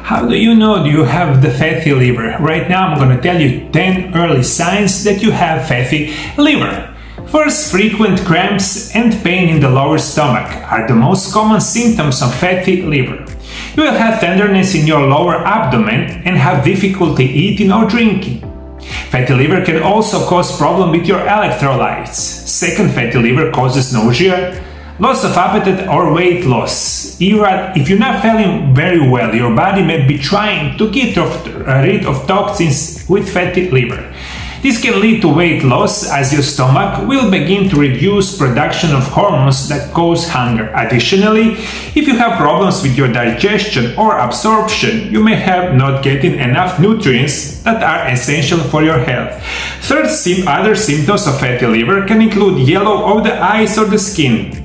How do you know you have the fatty liver? Right now I'm going to tell you 10 early signs that you have fatty liver. First, frequent cramps and pain in the lower stomach are the most common symptoms of fatty liver. You will have tenderness in your lower abdomen and have difficulty eating or drinking. Fatty liver can also cause problems with your electrolytes. Second, fatty liver causes nausea, loss of appetite or weight loss. If you're not feeling very well, your body may be trying to get rid of toxins with fatty liver. This can lead to weight loss as your stomach will begin to reduce production of hormones that cause hunger. Additionally, if you have problems with your digestion or absorption, you may have not getting enough nutrients that are essential for your health. Third, other symptoms of fatty liver can include yellow of the eyes or the skin.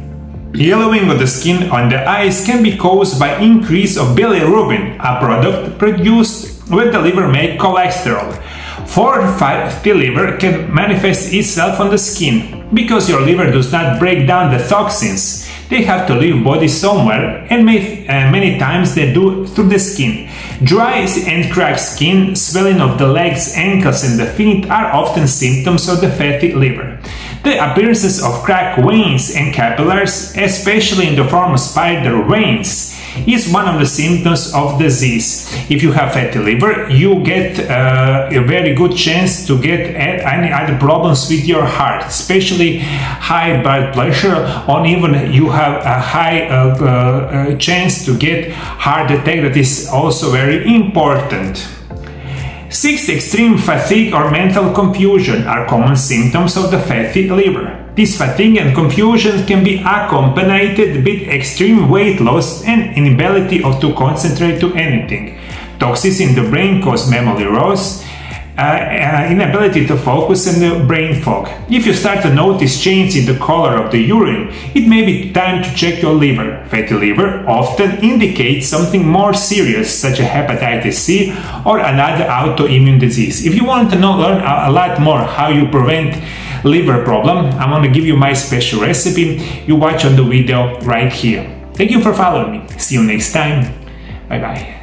Yellowing of the skin on the eyes can be caused by increase of bilirubin, a product produced when the liver makes cholesterol. Fourth, fatty liver can manifest itself on the skin. Because your liver does not break down the toxins, they have to leave body somewhere, and many times they do through the skin. Dry and cracked skin, swelling of the legs, ankles and the feet are often symptoms of the fatty liver. The appearances of cracked veins and capillaries, especially in the form of spider veins, is one of the symptoms of disease. If you have fatty liver, you get a very good chance to get any other problems with your heart, especially high blood pressure, or even you have a high chance to get heart attack. That is also very important. Sixth, extreme fatigue or mental confusion are common symptoms of the fatty liver. This fatigue and confusion can be accompanied with extreme weight loss and inability to concentrate to anything. Toxins in the brain cause memory loss, inability to focus and the brain fog. If you start to notice change in the color of the urine, it may be time to check your liver. Fatty liver often indicates something more serious, such as hepatitis C or another autoimmune disease. If you want to learn a lot more how you prevent liver problem, I'm going to give you my special recipe. You watch on the video right here. Thank you for following me. See you next time. Bye bye.